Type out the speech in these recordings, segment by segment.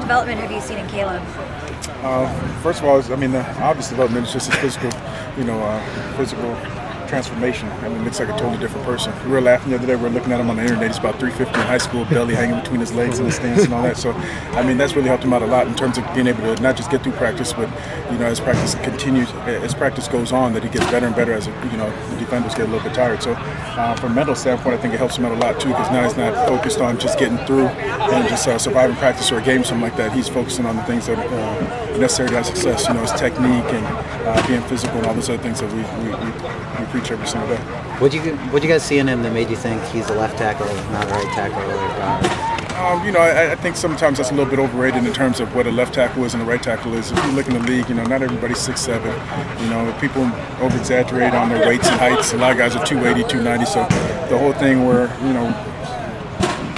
development have you seen in Caleb? First of all, I mean, the obvious development is just his physical, physical transformation. I mean, it looks like a totally different person. We were laughing the other day. We were looking at him on the internet. He's about 350 in high school, belly hanging between his legs in the stance and all that. So, I mean, that's really helped him out a lot in terms of being able to not just get through practice, but as practice continues, as practice goes on, that he gets better and better as the defenders get a little bit tired. So, from a mental standpoint, I think it helps him out a lot too, because now he's not focused on just getting through and just surviving practice or a game, something like that. He's focusing on the things that are necessary to have success. His technique and being physical and all those other things that we preach every single day. What'd you guys see in him that made you think he's a left tackle, not a right tackle? I think sometimes that's a little bit overrated in terms of what a left tackle is and a right tackle is. If you look in the league, not everybody's 6'7". People over-exaggerate on their weights and heights. A lot of guys are 280, 290. So the whole thing where,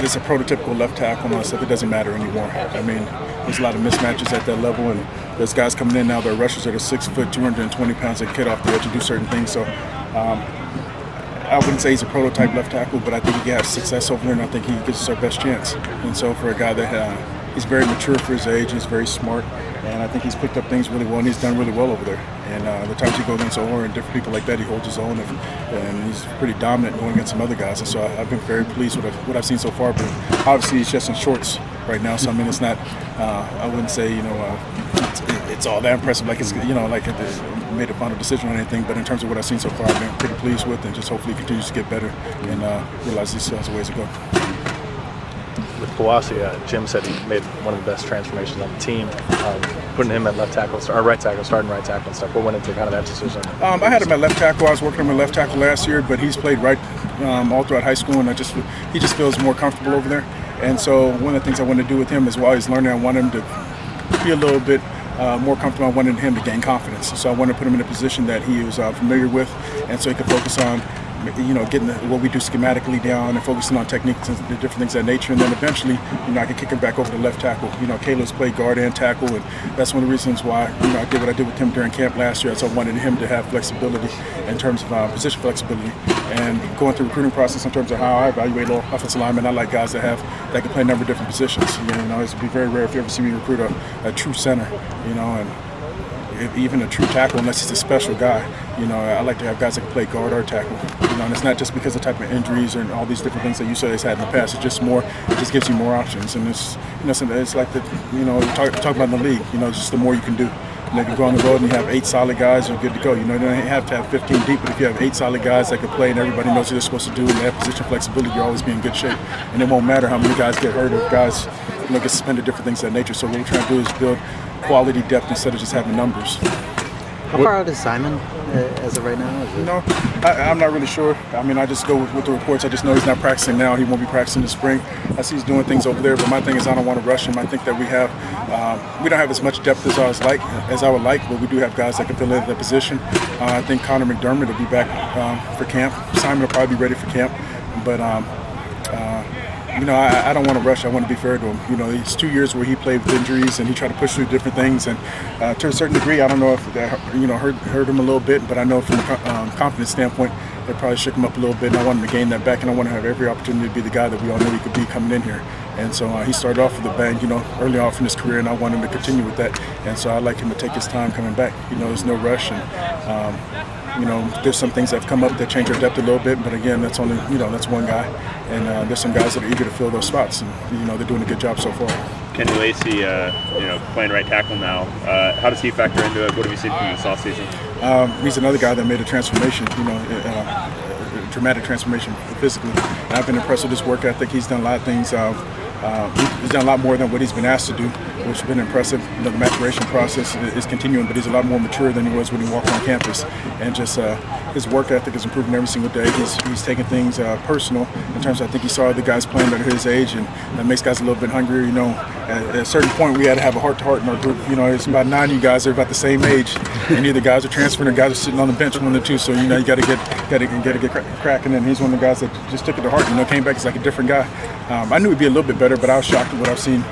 it's a prototypical left tackle and all that stuff, it doesn't matter anymore. I mean, there's a lot of mismatches at that level, and there's guys coming in now, they're rushers that are 6 foot, 220 pounds, that can get off the edge and do certain things. So I wouldn't say he's a prototype left tackle, but I think he can have success over there, and I think he gives us our best chance. And so for a guy that he's very mature for his age, he's very smart, and I think he's picked up things really well, and he's done really well over there. And the times he goes against O'Hare and different people like that, he holds his own, and he's pretty dominant going against some other guys. And so I've been very pleased with what I've seen so far. But obviously he's just in shorts right now, so I mean it's not. I wouldn't say it's all that impressive, like it's like it made a final decision on anything. But in terms of what I've seen so far, I've been pretty pleased with, and just hopefully he continues to get better and realize he still has a ways to go. With Kawasi, Jim said he made one of the best transformations on the team, putting him at left tackle or right tackle, starting right tackle and stuff. What went into kind of that decision? I had him at left tackle. I was working him at left tackle last year, but he's played right all throughout high school, and he just feels more comfortable over there. And so one of the things I wanted to do with him is while he's learning, I want him to be a little bit more comfortable. I wanted him to gain confidence. So I wanted to put him in a position that he was familiar with, and so he could focus on getting what we do schematically down and focusing on techniques and the different things of that nature. And then eventually, I can kick him back over to left tackle. Caleb's played guard and tackle, and that's one of the reasons why, I did what I did with him during camp last year. So I wanted him to have flexibility in terms of position flexibility. And going through the recruiting process in terms of how I evaluate offensive linemen, I like guys that can play a number of different positions. It would be very rare if you ever see me recruit a true center, and even a true tackle, unless he's a special guy. I like to have guys that can play guard or tackle. And it's not just because of the type of injuries and all these different things that UCLA's had in the past. It's just more. It just gives you more options, and it's it's like the talk about in the league. It's just the more you can do. You can go on the road and you have 8 solid guys, you're good to go. You don't have to have 15 deep, but if you have 8 solid guys that can play and everybody knows what they're supposed to do and they have position flexibility, you'll always be in good shape. And it won't matter how many guys get hurt or if guys get suspended, different things of that nature. So what we're trying to do is build quality depth instead of just having numbers. How far out is Simon as of right now? I'm not really sure. I mean, I just go with the reports. I just know he's not practicing now. He won't be practicing in the spring. I see he's doing things over there, but my thing is I don't want to rush him. I think that we don't have as much depth as I would like, but we do have guys that can fill in that position. I think Connor McDermott will be back for camp. Simon will probably be ready for camp, but I don't want to rush. I want to be fair to him. It's 2 years where he played with injuries and he tried to push through different things. And to a certain degree, I don't know if that hurt him a little bit, but I know from a confidence standpoint, it probably shook him up a little bit. And I want him to gain that back, and I want to have every opportunity to be the guy that we all knew he could be coming in here. And so he started off with a bang, early off in his career, and I want him to continue with that. And so I'd like him to take his time coming back. There's no rush, and there's some things that have come up that change our depth a little bit, but again, that's only, that's one guy. And there's some guys that are eager to fill those spots, and, they're doing a good job so far. Kenny Lacy, playing right tackle now. How does he factor into it? What have you seen from this offseason? He's another guy that made a transformation, a dramatic transformation physically. And I've been impressed with his work ethic. He's done a lot of things. He's done a lot more than what he's been asked to do, which has been impressive. The maturation process is continuing, but he's a lot more mature than he was when he walked on campus. And just his work ethic is improving every single day. He's taking things personal in terms of, I think he saw the guys playing at his age, and that makes guys a little bit hungrier. At a certain point, we had to have a heart-to-heart in our group. It's about 9 of you guys that are about the same age, and either guys are transferring or guys are sitting on the bench, one or two. So you got to get cracking. And he's one of the guys that just took it to heart. Came back as like a different guy. I knew he'd be a little bit better, but I was shocked at what I've seen.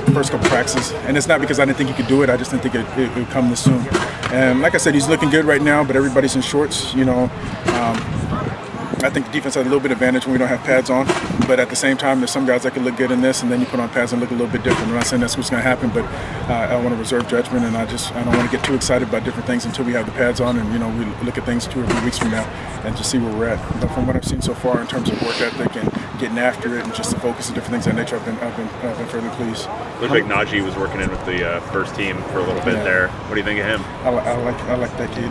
The first couple practices, and it's not because I didn't think he could do it. I just didn't think it would come this soon. And like I said, he's looking good right now, but everybody's in shorts. I think the defense has a little bit of advantage when we don't have pads on, but at the same time, there's some guys that can look good in this, and then you put on pads and look a little bit different. I'm not saying that's what's going to happen, but I want to reserve judgment, and I don't want to get too excited about different things until we have the pads on, and we look at things 2 or 3 weeks from now and just see where we're at. But from what I've seen so far in terms of work ethic and getting after it and just the focus and different things of that nature, I've been fairly pleased. Looked like Najee was working in with the first team for a little bit there. What do you think of him? I like that kid.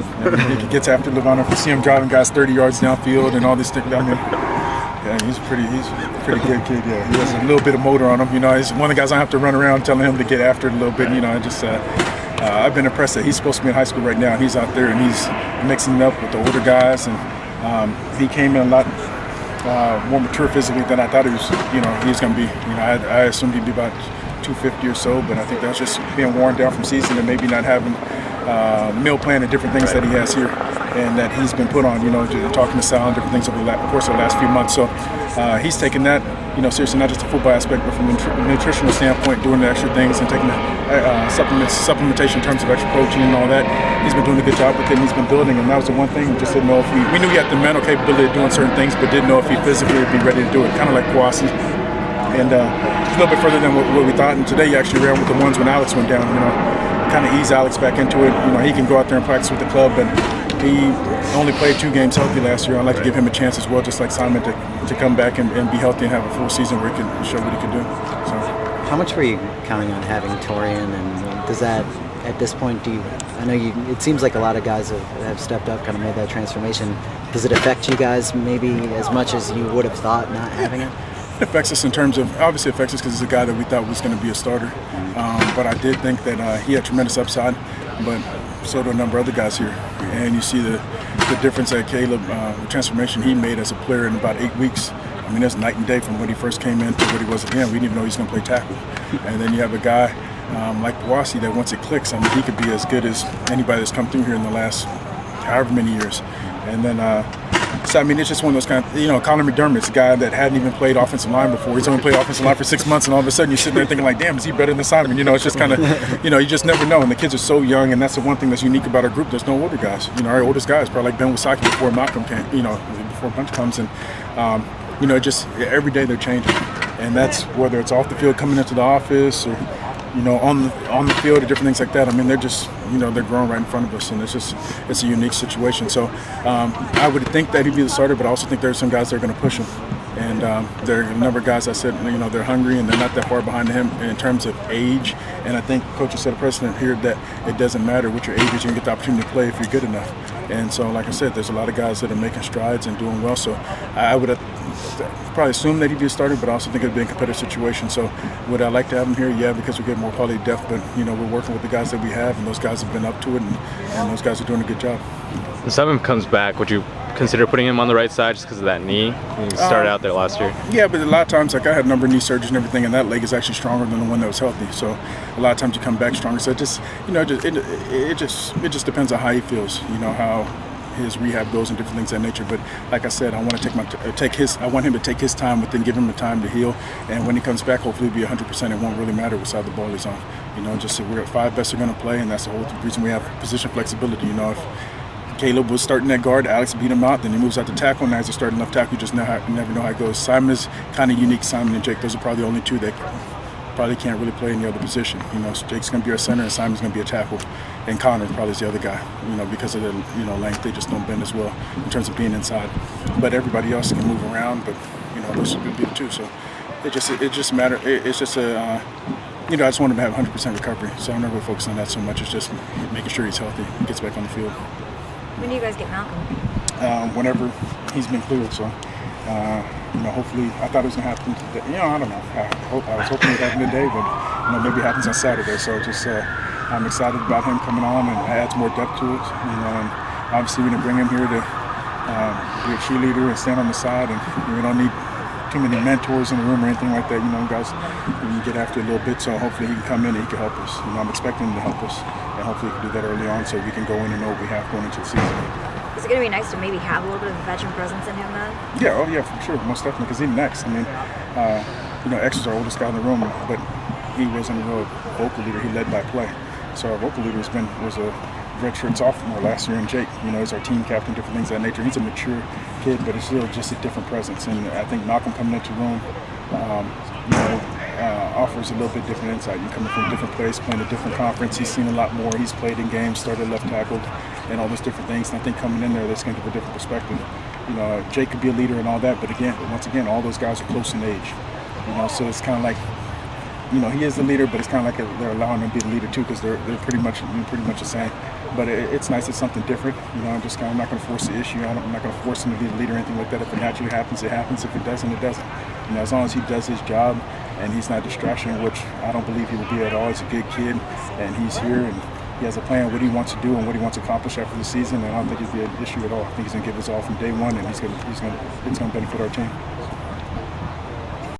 He gets after Levon. If you see him driving guys 30 yards downfield and all these things, I mean, yeah, he's a pretty good kid. Yeah, he has a little bit of motor on him. He's one of the guys I have to run around telling him to get after it a little bit. I've been impressed that he's supposed to be in high school right now. He's out there and he's mixing it up with the older guys, and he came in a lot more mature physically than I thought he was going to be. I assumed he'd be about 250 or so, but I think that's just being worn down from season and maybe not having meal plan and different things that he has here and that he's been put on, talking to Sal and different things over the course of the last few months. So he's taken that, seriously, not just the football aspect, but from a nutritional standpoint, doing the extra things and taking the supplementation in terms of extra protein and all that. He's been doing a good job with it, and he's been building, and that was the one thing we just didn't know if we knew he had the mental capability of doing certain things, but didn't know if he physically would be ready to do it, kind of like Kawasi. And just a little bit further than what we thought. And today he actually ran with the ones when Alex went down, kind of ease Alex back into it. He can go out there and practice with the club, but he only played 2 games healthy last year. I'd like to give him a chance as well, just like Simon, to come back and be healthy and have a full season where he can show what he can do. So, how much were you counting on having Torian, and does that, at this point, it seems like a lot of guys have stepped up, kind of made that transformation. Does it affect you guys maybe as much as you would have thought not having it? It affects us in terms of, obviously it affects us because he's a guy that we thought was going to be a starter. But I did think that he had tremendous upside, but so do a number of other guys here. And you see the difference that Caleb, the transformation he made as a player in about 8 weeks. I mean, there's night and day from when he first came in to what he was again. We didn't even know he was going to play tackle. And then you have a guy like Kawasi that once it clicks, he could be as good as anybody that's come through here in the last however many years. And then so, it's just one of those kind of, Connor McDermott's a guy that hadn't even played offensive line before. He's only played offensive line for 6 months, and all of a sudden you're sitting there thinking like, damn, is he better than Simon? It's just kind of, you just never know. And the kids are so young, and that's the one thing that's unique about our group. There's no older guys. Our oldest guy is probably like Ben Wasaki before Malcolm came, before Bunch comes. And, just every day they're changing. And that's whether it's off the field coming into the office or, on the field or different things like that. They're just, they're growing right in front of us, and it's a unique situation. So I would think that he'd be the starter, but I also think there's some guys that are going to push him. And there are a number of guys I said, they're hungry and they're not that far behind him in terms of age. And I think coach has set a precedent here that it doesn't matter what your age is, you can get the opportunity to play if you're good enough. And so, like I said, there's a lot of guys that are making strides and doing well. So I would probably assume that he'd be a starter, but I also think it'd be a competitive situation. So would I like to have him here? Yeah, because we get more quality depth. But, we're working with the guys that we have, and those guys have been up to it, and those guys are doing a good job. When Simon comes back, would you consider putting him on the right side just because of that knee? He started out there last year. Yeah, but a lot of times, like I had a number of knee surgeries and everything, and that leg is actually stronger than the one that was healthy. So a lot of times you come back stronger. So it just depends on how he feels. How his rehab goes and different things of that nature. But like I said, I want to I want him to take his time, but then give him the time to heal. And when he comes back, hopefully he'll be 100%. It won't really matter what side the ball is on. We're 5 best are going to play, and that's the whole reason we have position flexibility. If Caleb was starting at guard, Alex beat him out, then he moves out to tackle, and as a starting left tackle, you just never know how it goes. Simon is kind of unique. Simon and Jake, those are probably the only two that probably can't really play in the other position. Jake's going to be our center, and Simon's going to be a tackle, and Connor probably is the other guy. Because of the length, they just don't bend as well in terms of being inside. But everybody else can move around. But those are good people too. So it just matter. It's just a. I just want him to have 100% recovery. So I'm not really focused on that so much. It's just making sure he's healthy and gets back on the field. When do you guys get Malcolm? Whenever he's been cleared. So, hopefully, I thought it was going to happen today. I don't know. I was hoping it would happen today, but, maybe it happens on Saturday. So I'm excited about him coming on and adds more depth to it. And obviously, we didn't bring him here to be a cheerleader and stand on the side. And we don't need too many mentors in the room or anything like that. Guys, you get after it a little bit. So hopefully he can come in and he can help us. I'm expecting him to help us. And hopefully he can do that early on so we can go in and know what we have going into the season. Is it going to be nice to maybe have a little bit of a veteran presence in him then? Yeah, for sure, most definitely, because he's next. X is our oldest guy in the room, but he wasn't a real vocal leader. He led by play. So our vocal leader was a redshirt sophomore last year, and Jake, he's our team captain, different things of that nature. He's a mature kid, but it's still just a different presence. And I think Malcolm coming into the room, offers a little bit different insight. You're coming from a different place, playing a different conference. He's seen a lot more. He's played in games, started left tackle, and all those different things. And I think coming in there, that's going to give a different perspective. Jake could be a leader and all that, but once again, all those guys are close in age. So it's kind of like, he is the leader, but it's kind of like they're allowing him to be the leader too, because they're pretty much the same. But it's nice. It's something different. I'm just I'm not going to force the issue. I'm not going to force him to be the leader or anything like that. If it naturally happens, it happens. If it doesn't, it doesn't. As long as he does his job and he's not a distraction, which I don't believe he will be at all. He's a good kid, and he's here, and he has a plan what he wants to do and what he wants to accomplish after the season. And I don't think it'll be an issue at all. I think he's going to give his all from day one, and it's going to benefit our team.